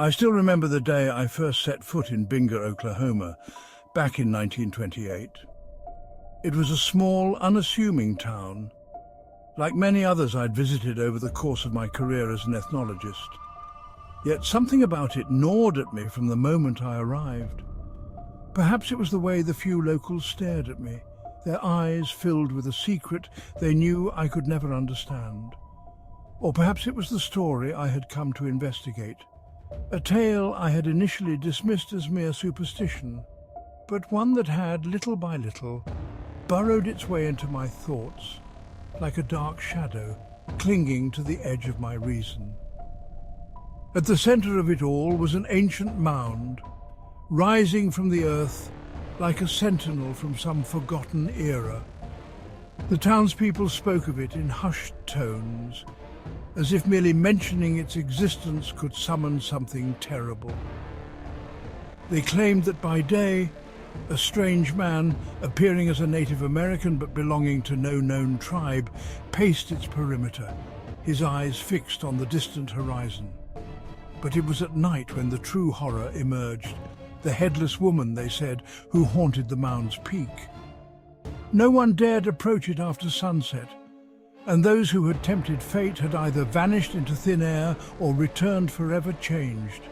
I still remember the day I first set foot in Binger, Oklahoma, back in 1928. It was a small, unassuming town, like many others I'd visited over the course of my career as an ethnologist. Yet something about it gnawed at me from the moment I arrived. Perhaps it was the way the few locals stared at me, their eyes filled with a secret they knew I could never understand. Or perhaps it was the story I had come to investigate, a tale I had initially dismissed as mere superstition, but one that had, little by little, burrowed its way into my thoughts, like a dark shadow clinging to the edge of my reason. At the center of it all was an ancient mound, rising from the earth like a sentinel from some forgotten era. The townspeople spoke of it in hushed tones, as if merely mentioning its existence could summon something terrible. They claimed that by day, a strange man, appearing as a Native American but belonging to no known tribe, paced its perimeter, his eyes fixed on the distant horizon. But it was at night when the true horror emerged, the headless woman, they said, who haunted the mound's peak. No one dared approach it after sunset, and those who had tempted fate had either vanished into thin air or returned forever changed,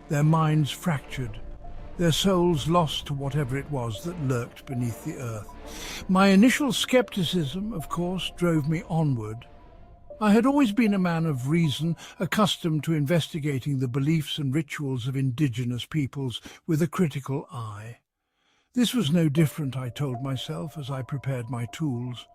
their minds fractured, their souls lost to whatever it was that lurked beneath the earth. My initial skepticism, of course, drove me onward. I had always been a man of reason, accustomed to investigating the beliefs and rituals of indigenous peoples with a critical eye. This was no different, I told myself as I prepared my tools.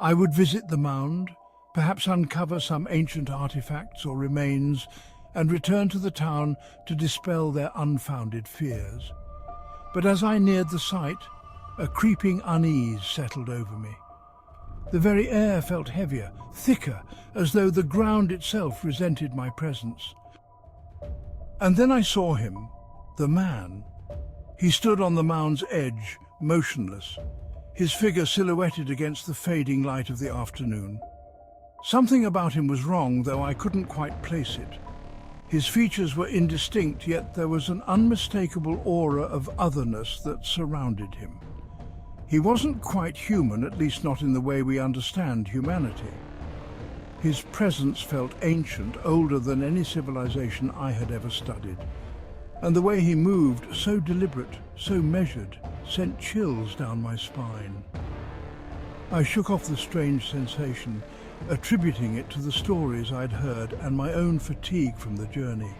I would visit the mound, perhaps uncover some ancient artifacts or remains, and return to the town to dispel their unfounded fears. But as I neared the site, a creeping unease settled over me. The very air felt heavier, thicker, as though the ground itself resented my presence. And then I saw him, the man. He stood on the mound's edge, motionless, his figure silhouetted against the fading light of the afternoon. Something about him was wrong, though I couldn't quite place it. His features were indistinct, yet there was an unmistakable aura of otherness that surrounded him. He wasn't quite human, at least not in the way we understand humanity. His presence felt ancient, older than any civilization I had ever studied. And the way he moved, so deliberate, so measured, sent chills down my spine. I shook off the strange sensation, attributing it to the stories I'd heard and my own fatigue from the journey.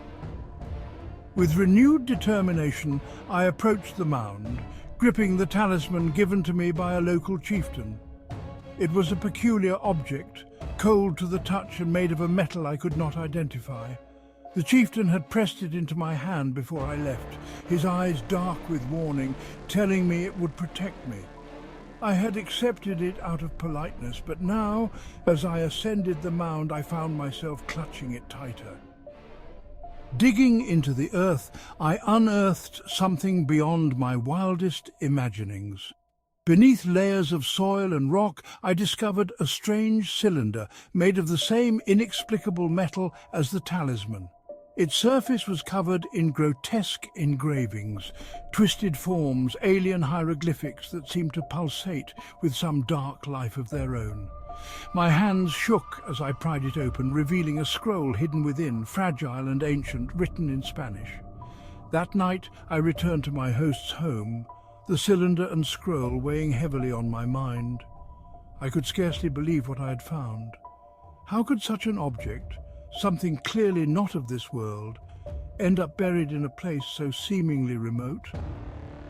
With renewed determination, I approached the mound, gripping the talisman given to me by a local chieftain. It was a peculiar object, cold to the touch and made of a metal I could not identify. The chieftain had pressed it into my hand before I left, his eyes dark with warning, telling me it would protect me. I had accepted it out of politeness, but now, as I ascended the mound, I found myself clutching it tighter. Digging into the earth, I unearthed something beyond my wildest imaginings. Beneath layers of soil and rock, I discovered a strange cylinder made of the same inexplicable metal as the talisman. Its surface was covered in grotesque engravings, twisted forms, alien hieroglyphics that seemed to pulsate with some dark life of their own. My hands shook as I pried it open, revealing a scroll hidden within, fragile and ancient, written in Spanish. That night I returned to my host's home, the cylinder and scroll weighing heavily on my mind. I could scarcely believe what I had found. How could such an object, something clearly not of this world, end up buried in a place so seemingly remote?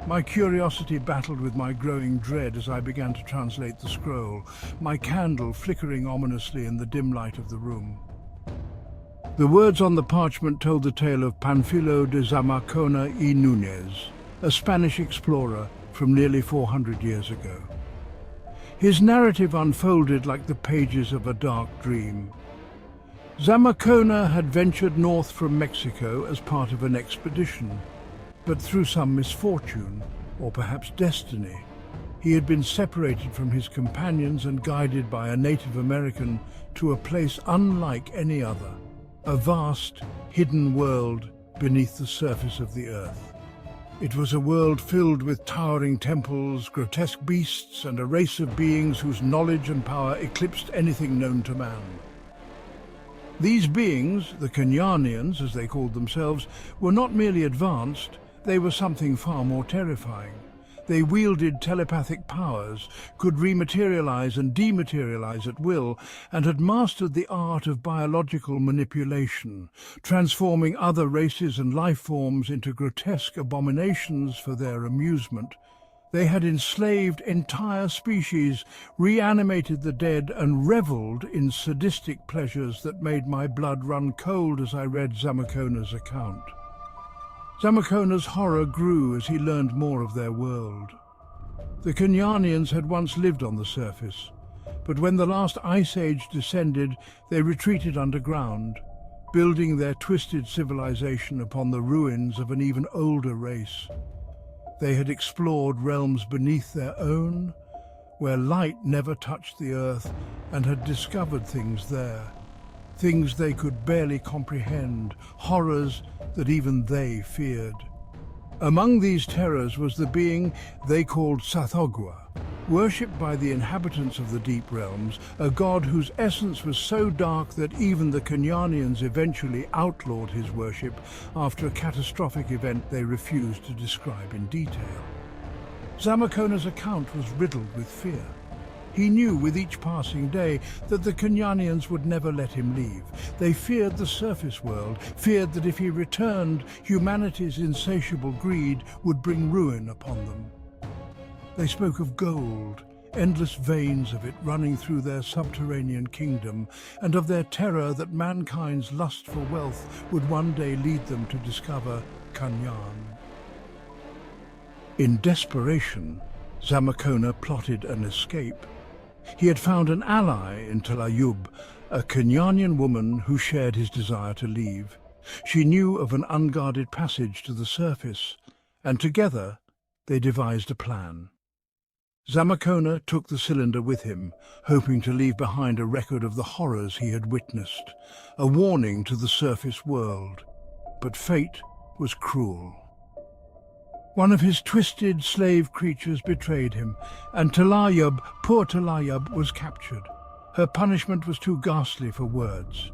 My curiosity battled with my growing dread as I began to translate the scroll, my candle flickering ominously in the dim light of the room. The words on the parchment told the tale of Panfilo de Zamacona y Núñez, a Spanish explorer from nearly 400 years ago. His narrative unfolded like the pages of a dark dream. Zamacona had ventured north from Mexico as part of an expedition, but through some misfortune, or perhaps destiny, he had been separated from his companions and guided by a Native American to a place unlike any other, a vast, hidden world beneath the surface of the earth. It was a world filled with towering temples, grotesque beasts, and a race of beings whose knowledge and power eclipsed anything known to man. These beings, the Kenyanians as they called themselves, were not merely advanced, they were something far more terrifying. They wielded telepathic powers, could rematerialize and dematerialize at will, and had mastered the art of biological manipulation, transforming other races and life forms into grotesque abominations for their amusement. They had enslaved entire species, reanimated the dead, and revelled in sadistic pleasures that made my blood run cold as I read Zamakona's account. Zamakona's horror grew as he learned more of their world. The Kenyanians had once lived on the surface, but when the last ice age descended, they retreated underground, building their twisted civilization upon the ruins of an even older race. They had explored realms beneath their own, where light never touched the earth, and had discovered things there. Things they could barely comprehend, horrors that even they feared. Among these terrors was the being they called Sathogwa, worshipped by the inhabitants of the deep realms, a god whose essence was so dark that even the Kenyanians eventually outlawed his worship after a catastrophic event they refused to describe in detail. Zamakona's account was riddled with fear. He knew with each passing day that the Kenyanians would never let him leave. They feared the surface world, feared that if he returned, humanity's insatiable greed would bring ruin upon them. They spoke of gold, endless veins of it running through their subterranean kingdom, and of their terror that mankind's lust for wealth would one day lead them to discover Kanyan. In desperation, Zamakona plotted an escape. He had found an ally in Talayub, a Kenyanian woman who shared his desire to leave. She knew of an unguarded passage to the surface, and together they devised a plan. Zamakona took the cylinder with him, hoping to leave behind a record of the horrors he had witnessed, a warning to the surface world. But fate was cruel. One of his twisted slave creatures betrayed him, and Talayub, poor Talayub, was captured. Her punishment was too ghastly for words.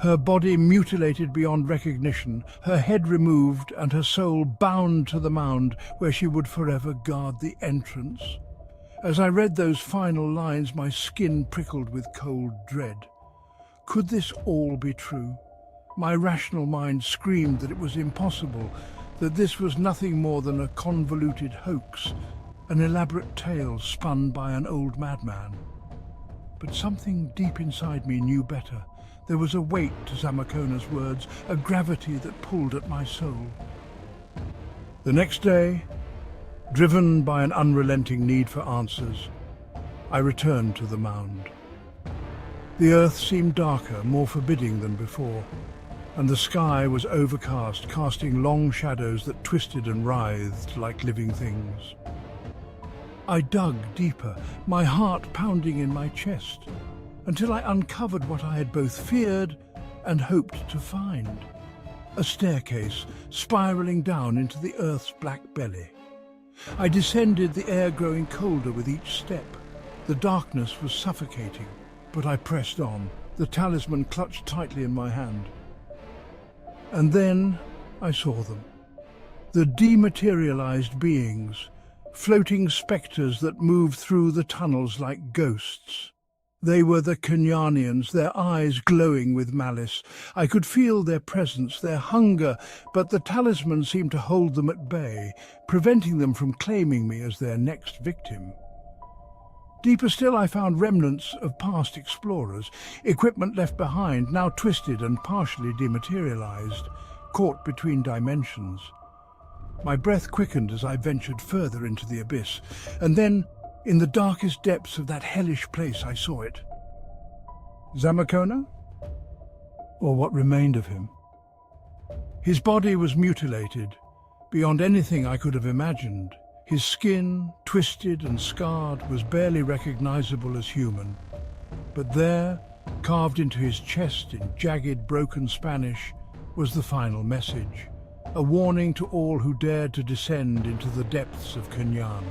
Her body mutilated beyond recognition, her head removed, and her soul bound to the mound where she would forever guard the entrance. As I read those final lines, my skin prickled with cold dread. Could this all be true? My rational mind screamed that it was impossible, that this was nothing more than a convoluted hoax, an elaborate tale spun by an old madman. But something deep inside me knew better. There was a weight to Zamakona's words, a gravity that pulled at my soul. The next day, driven by an unrelenting need for answers, I returned to the mound. The earth seemed darker, more forbidding than before, and the sky was overcast, casting long shadows that twisted and writhed like living things. I dug deeper, my heart pounding in my chest, until I uncovered what I had both feared and hoped to find. A staircase spiraling down into the earth's black belly. I descended, the air growing colder with each step. The darkness was suffocating, but I pressed on, the talisman clutched tightly in my hand. And then I saw them. The dematerialized beings, floating spectres that moved through the tunnels like ghosts. They were the Kenyanians, their eyes glowing with malice. I could feel their presence, their hunger, but the talisman seemed to hold them at bay, preventing them from claiming me as their next victim. Deeper still, I found remnants of past explorers, equipment left behind, now twisted and partially dematerialized, caught between dimensions. My breath quickened as I ventured further into the abyss, and then, in the darkest depths of that hellish place, I saw it. Zamakona? Or what remained of him? His body was mutilated, beyond anything I could have imagined. His skin, twisted and scarred, was barely recognizable as human. But there, carved into his chest in jagged, broken Spanish, was the final message. a warning to all who dared to descend into the depths of Kunyan.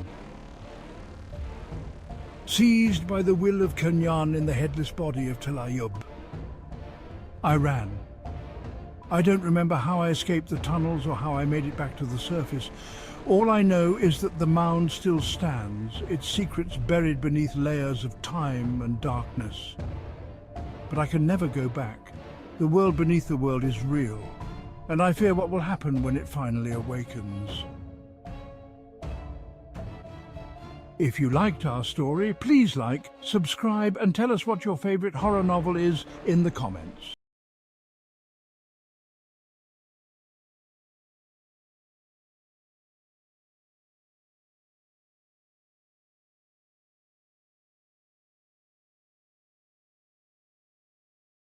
Seized by the will of Kunyan in the headless body of Talayub, I ran. I don't remember how I escaped the tunnels or how I made it back to the surface. All I know is that the mound still stands, its secrets buried beneath layers of time and darkness. But I can never go back. The world beneath the world is real, and I fear what will happen when it finally awakens. If you liked our story, please like, subscribe, and tell us what your favorite horror novel is in the comments.